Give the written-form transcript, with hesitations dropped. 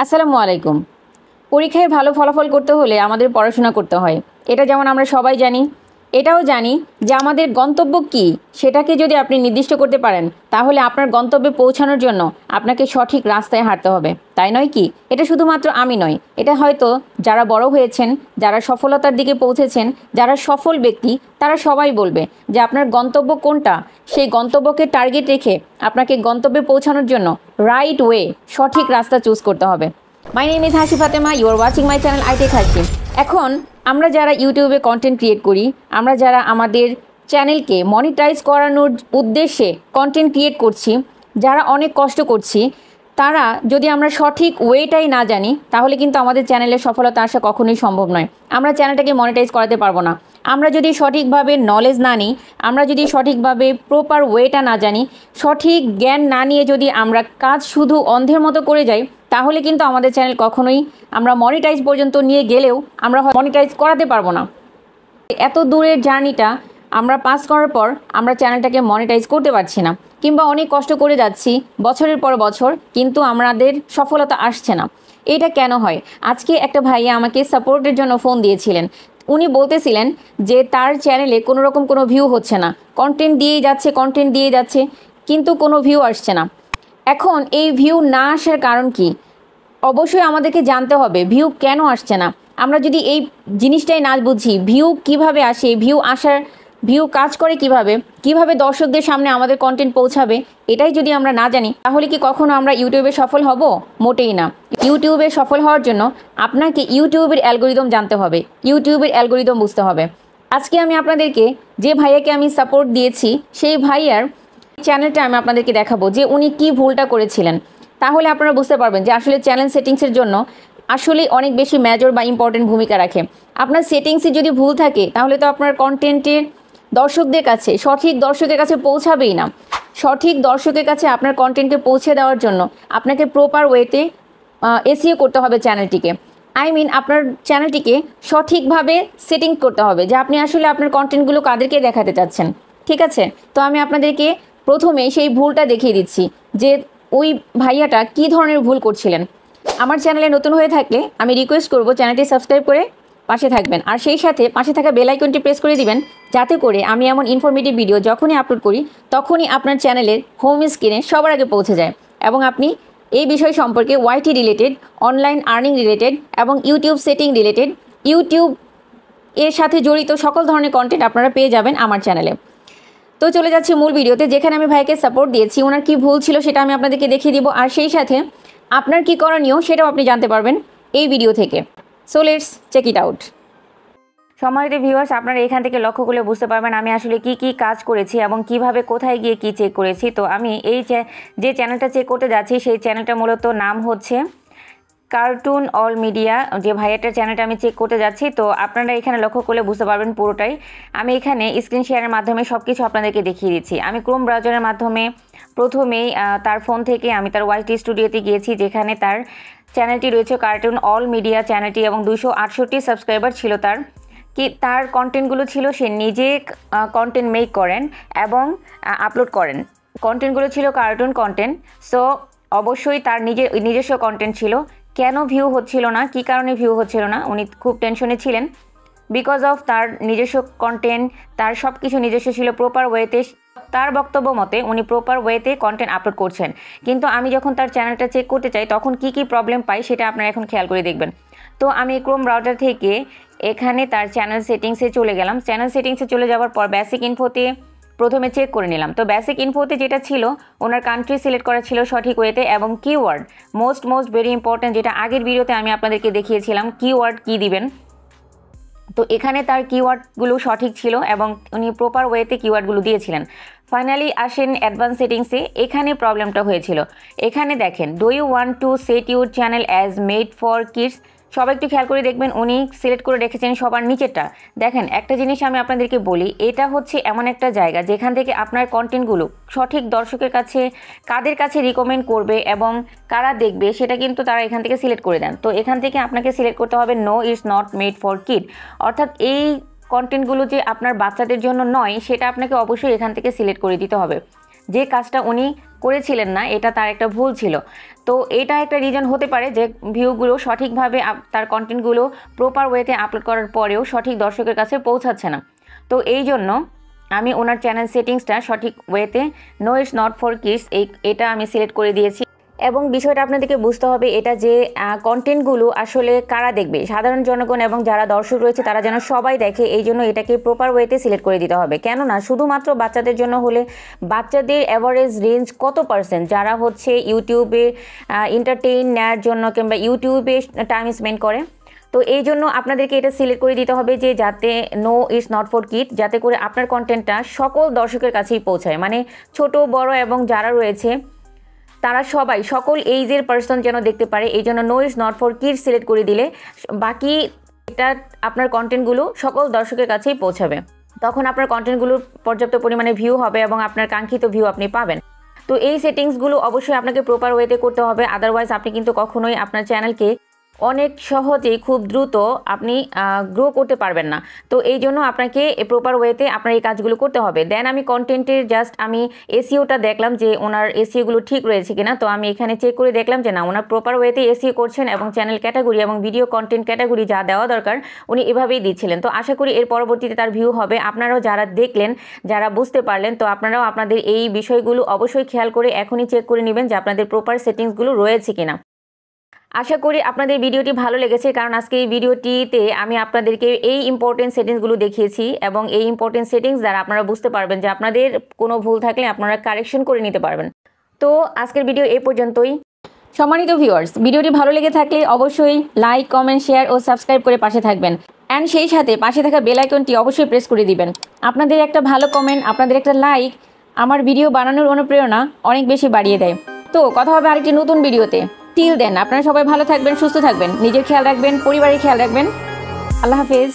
আসসালামু আলাইকুম। পরীক্ষায় ভালো ফলাফল করতে হলে আমাদের পড়াশোনা করতে হয়। এটা যেমন আমরা সবাই জানি। এটাও জানি যে আমাদের গন্তব্য কী সেটাকে যদি আপনি নির্দিষ্ট করতে পারেন তাহলে আপনার গন্তব্যে পৌঁছানোর জন্য আপনাকে সঠিক রাস্তায় হাঁটতে হবে, তাই নয় কি? এটা শুধুমাত্র আমি নয়, এটা হয়তো যারা বড় হয়েছেন, যারা সফলতার দিকে পৌঁছেছেন, যারা সফল ব্যক্তি, তারা সবাই বলবে যে আপনার গন্তব্য কোনটা, সেই গন্তব্যকে টার্গেট রেখে আপনাকে গন্তব্যে পৌঁছানোর জন্য রাইট ওয়ে, সঠিক রাস্তা চুজ করতে হবে। মাই name is Hasi Fatema, you are watching my channel I tech Hasi. এখন আমরা যারা ইউটিউবে কন্টেন্ট ক্রিয়েট করি, আমরা যারা আমাদের চ্যানেলকে মনিটাইজ করানোর উদ্দেশ্যে কন্টেন্ট ক্রিয়েট করছি, যারা অনেক কষ্ট করছি, তারা যদি আমরা সঠিক ওয়েটাই না জানি তাহলে কিন্তু আমাদের চ্যানেলের সফলতা আসা কখনোই সম্ভব নয়। আমরা চ্যানেলটাকে মনিটাইজ করাতে পারবো না। আমরা যদি সঠিকভাবে নলেজ না নিই, আমরা যদি সঠিকভাবে প্রপার ওয়েটা না জানি, সঠিক জ্ঞান না নিয়ে যদি আমরা কাজ শুধু অন্ধের মতো করে যাই, তাহলে কিন্তু আমাদের চ্যানেল কখনোই আমরা মনিটাইজ পর্যন্ত নিয়ে গেলেও আমরা মনিটাইজ করাতে পারবো না। এত দূরের জার্নিটা আমরা পাস করার পর আমরা চ্যানেলটাকে মনিটাইজ করতে পারছি না, কিংবা অনেক কষ্ট করে যাচ্ছি বছরের পর বছর, কিন্তু আমাদের সফলতা আসছে না। এটা কেন হয়? আজকে একটা ভাইয়া আমাকে সাপোর্টের জন্য ফোন দিয়েছিলেন। উনি বলতেছিলেন যে তার চ্যানেলে কোনো রকম কোনো ভিউ হচ্ছে না, কন্টেন্ট দিয়েই যাচ্ছে কিন্তু কোনো ভিউ আসছে না। এখন এই ভিউ না আসার কারণ কি? অবশ্যই আমাদেরকে জানতে হবে ভিউ কেন আসছে না। আমরা যদি এই জিনিসটাই না বুঝি, ভিউ কিভাবে আসে, ভিউ কাজ করে কিভাবে দর্শকদের সামনে আমাদের কন্টেন্ট পৌঁছাবে, এটাই যদি আমরা না জানি তাহলে কি কখনো আমরা ইউটিউবে সফল হব? মোটেই না। ইউটিউবে সফল হওয়ার জন্য আপনাকে ইউটিউবের অ্যালগোরিদম জানতে হবে, ইউটিউবের অ্যালগোরিদম বুঝতে হবে। আজকে আমি আপনাদেরকে যে ভাইয়াকে আমি সাপোর্ট দিয়েছি, সেই ভাইয়ার চ্যানেলটা আমি আপনাদেরকে দেখাবো যে উনি কি ভুলটা করেছিলেন। তাহলে আপনারা বুঝতে পারবেন যে আসলে চ্যানেল সেটিংসের জন্য আসলে অনেক বেশি মেজর বা ইম্পর্টেন্ট ভূমিকা রাখে। আপনার সেটিংসে যদি ভুল থাকে তাহলে তো আপনার কন্টেন্টের সঠিক দর্শকের কাছে পৌঁছাবেই না। সঠিক দর্শকের কাছে আপনার কন্টেন্টকে পৌঁছে দেওয়ার জন্য আপনাকে প্রপার ওয়েতে এসইও করতে হবে চ্যানেলটিকে। আপনার চ্যানেলটিকে সঠিকভাবে সেটিং করতে হবে যে আপনি আসলে আপনার কন্টেন্টগুলো কাদেরকে দেখাতে চাচ্ছেন। ঠিক আছে? তো আমি আপনাদেরকে প্রথমে সেই ভুলটা দেখিয়ে দিচ্ছি যে ওই ভাইয়াটা কী ধরনের ভুল করছিলেন। আমার চ্যানেলে নতুন হয়ে থাকলে আমি রিকোয়েস্ট করব চ্যানেলটি সাবস্ক্রাইব করে পাশে থাকবেন, আর সেই সাথে পাশে থাকা বেল আইকনটি প্রেস করে দিবেন, যাতে করে আমি এমন ইনফরমেটিভ ভিডিও যখনই আপলোড করি তখনই আপনার চ্যানেলের হোম স্ক্রিনে সবার আগে পৌঁছে যায় এবং আপনি এই বিষয় সম্পর্কে ওয়াইটি রিলেটেড, অনলাইন আর্নিং রিলেটেড এবং ইউটিউব সেটিং রিলেটেড, ইউটিউব এর সাথে জড়িত সকল ধরনের কন্টেন্ট আপনারা পেয়ে যাবেন আমার চ্যানেলে। তো চলে যাচ্ছি মূল ভিডিওতে, যেখানে আমি ভাইকে সাপোর্ট দিয়েছি। ওনার কী ভুল ছিল সেটা আমি আপনাদেরকে দেখিয়ে দিব, আর সেই সাথে আপনার কী করণীয় সেটাও আপনি জানতে পারবেন এই ভিডিও থেকে। So let's check it out. সম্মানিত ভিউয়ার্স, আপনারা এখান থেকে লক্ষ্য করলে বুঝতে পারবেন আমি আসলে কি কাজ করেছি এবং কিভাবে কোথায় গিয়ে কি চেক করেছি। তো আমি এই যে চ্যানেলটা চেক করতে যাচ্ছি সেই চ্যানেলটা মূলত নাম হচ্ছে কার্টুন অল মিডিয়া। যে ভাইয়াটার চ্যানেলটা আমি চেক করতে যাচ্ছি, তো আপনারা এখানে লক্ষ্য করলে বুঝতে পারবেন পুরোটাই। আমি এখানে স্ক্রিন শেয়ারের মাধ্যমে সব কিছু আপনাদেরকে দেখিয়ে দিচ্ছি। আমি ক্রোম ব্রাউজারের মাধ্যমে প্রথমেই তার ফোন থেকে আমি তার ওয়াইটি স্টুডিওতে গিয়েছি, যেখানে তার চ্যানেলটি রয়েছে কার্টুন অল মিডিয়া চ্যানেলটি, এবং 268 সাবস্ক্রাইবার ছিল তার কন্টেন্টগুলো ছিল, সে নিজে কন্টেন্ট মেক করেন এবং আপলোড করেন। কন্টেন্টগুলো ছিল কার্টুন কন্টেন্ট। সো অবশ্যই তার নিজস্ব কন্টেন্ট ছিল। কেন ভিউ হচ্ছিল না, কী কারণে ভিউ হচ্ছিল না, উনি খুব টেনশনে ছিলেন। বিকজ অফ তার নিজস্ব কন্টেন্ট, তার সব কিছু নিজস্ব ছিল, প্রপার ওয়েতে, তার বক্তব্য মতে উনি প্রপার ওয়েতে কন্টেন্ট আপলোড করছেন। কিন্তু আমি যখন তার চ্যানেলটা চেক করতে চাই তখন কি প্রবলেম পাই সেটা আপনারা এখন খেয়াল করে দেখবেন। তো আমি ক্রোম ব্রাউজার থেকে এখানে তার চ্যানেল সেটিংসে চলে গেলাম। চ্যানেল সেটিংসে চলে যাওয়ার পর বেসিক ইনফোতে প্রথমে চেক করে নিলাম। তো বেসিক ইনফোতে যেটা ছিল, ওনার কান্ট্রি সিলেক্ট করা ছিল সঠিক ওয়েতে, এবং কিওয়ার্ড মোস্ট ভেরি ইম্পর্ট্যান্ট, যেটা আগের ভিডিওতে আমি আপনাদেরকে দেখিয়েছিলাম কিওয়ার্ড কী দিবেন। তো এখানে তার কিওয়ার্ডগুলো সঠিক ছিল এবং উনি প্রপার ওয়েতে কিওয়ার্ডগুলো দিয়েছিলেন। ফাইনালি আসেন অ্যাডভান্স সেটিংসে। এখানে প্রবলেমটা হয়েছিল। এখানে দেখেন, do you want to set your channel as made for kids. সবাই একটু খেয়াল করে দেখবেন, উনি সিলেক্ট করে রেখেছেন সবার নিচেরটা। দেখেন, একটা জিনিস আমি আপনাদেরকে বলি, এটা হচ্ছে এমন একটা জায়গা যেখান থেকে আপনার কন্টেন্টগুলো সঠিক দর্শকের কাছে, কাদের কাছে রিকমেন্ড করবে এবং কারা দেখবে সেটা কিন্তু তারা এখান থেকে সিলেক্ট করে দেন। তো এখান থেকে আপনাকে সিলেক্ট করতে হবে no it's not made for kid, অর্থাৎ এই কন্টেন্টগুলো যে আপনার বাচ্চাদের জন্য নয় সেটা আপনাকে অবশ্যই এখান থেকে সিলেক্ট করে দিতে হবে। যে কাজটা উনি করেছিলেন না, এটা তার একটা ভুল ছিল। তো এটা একটা রিজন হতে পারে যে ভিউগুলো সঠিকভাবে তার কন্টেন্টগুলো প্রপার ওয়েতে আপলোড করার পরেও সঠিক দর্শকের কাছে পৌঁছাচ্ছে না। তো এই জন্য আমি ওনার চ্যানেল সেটিংসটা সঠিক ওয়েতে no it's not for kids এটা আমি সিলেক্ট করে দিয়েছি। এবং বিষয়টা আপনাদেরকে বুঝতে হবে, এটা যে কন্টেন্টগুলো আসলে কারা দেখবে, সাধারণ জনগণ এবং যারা দর্শক রয়েছে তারা যেন সবাই দেখে, এই জন্য এটাকে প্রপার ওয়েতে সিলেক্ট করে দিতে হবে। কেননা শুধুমাত্র বাচ্চাদের জন্য হলে বাচ্চাদের অ্যাভারেজ রেঞ্জ কত পার্সেন্ট যারা হচ্ছে ইউটিউবে এন্টারটেইন নেওয়ার জন্য কিংবা ইউটিউবে টাইম স্পেন্ড করে। তো এই জন্য আপনাদেরকে এটা সিলেক্ট করে দিতে হবে যে যাতে no it's not for kid, যাতে করে আপনার কন্টেন্টটা সকল দর্শকের কাছেই পৌঁছায়, মানে ছোট বড় এবং যারা রয়েছে তারা সবাই সকল এইজের পার্সন যেন দেখতে পারে। এই জন্য no it's not for kids select করে দিলে বাকি এটা আপনার কন্টেন্টগুলো সকল দর্শকের কাছেই পৌঁছাবে, তখন আপনার কন্টেন্টগুলোর পর্যাপ্ত পরিমাণে ভিউ হবে এবং আপনার কাঙ্ক্ষিত ভিউ আপনি পাবেন। তো এই সেটিংসগুলো অবশ্যই আপনাকে প্রপার ওয়েতে করতে হবে, আদারওয়াইজ আপনি কিন্তু কখনোই আপনার চ্যানেলকে অনেক সহজেই খুব দ্রুত আপনি গ্রো করতে পারবেন না। তো এই জন্য আপনাকে প্রপার ওয়েতে আপনার এই কাজগুলো করতে হবে। দেন আমি কন্টেন্টের আমি এসইওটা দেখলাম যে ওনার এসইওগুলো ঠিক রয়েছে কিনা। তো আমি এখানে চেক করে দেখলাম যে না, ওনার প্রপার ওয়েতে এসইও করছেন এবং চ্যানেল ক্যাটাগরি এবং ভিডিও কন্টেন্ট ক্যাটাগরি যা দেওয়া দরকার উনি এভাবেই দিচ্ছিলেন। তো আশা করি এর পরবর্তীতে তার ভিউ হবে। আপনারাও যারা দেখলেন, যারা বুঝতে পারলেন, তো আপনারাও আপনাদের এই বিষয়গুলো অবশ্যই খেয়াল করে এখনই চেক করে নেবেন যে আপনাদের প্রপার সেটিংসগুলো রয়েছে কিনা। আশা করি আপনাদের ভিডিওটি ভালো লেগেছে, কারণ আজকে এই ভিডিওটিতে আমি আপনাদেরকে এই ইম্পর্টেন্ট সেটিংসগুলো দেখিয়েছি এবং এই ইম্পর্টেন্ট সেটিংস দ্বারা আপনারা বুঝতে পারবেন যে আপনাদের কোনো ভুল থাকলে আপনারা কারেকশন করে নিতে পারবেন। তো আজকের ভিডিও এই পর্যন্তই। সম্মানিত ভিউয়ার্স, ভিডিওটি ভালো লেগে থাকলে অবশ্যই লাইক, কমেন্ট, শেয়ার ও সাবস্ক্রাইব করে পাশে থাকবেন। অ্যান্ড সেই সাথে পাশে থাকা বেল আইকনটি অবশ্যই প্রেস করে দিবেন। আপনাদের একটা ভালো কমেন্ট, আপনাদের একটা লাইক আমার ভিডিও বানানোর অনুপ্রেরণা অনেক বেশি বাড়িয়ে দেয়। তো কথা হবে আরেকটি নতুন ভিডিওতে। টিল দেন আপনারা সবাই ভালো থাকবেন, সুস্থ থাকবেন, নিজের খেয়াল রাখবেন, পরিবারের খেয়াল রাখবেন। আল্লাহ হাফেজ।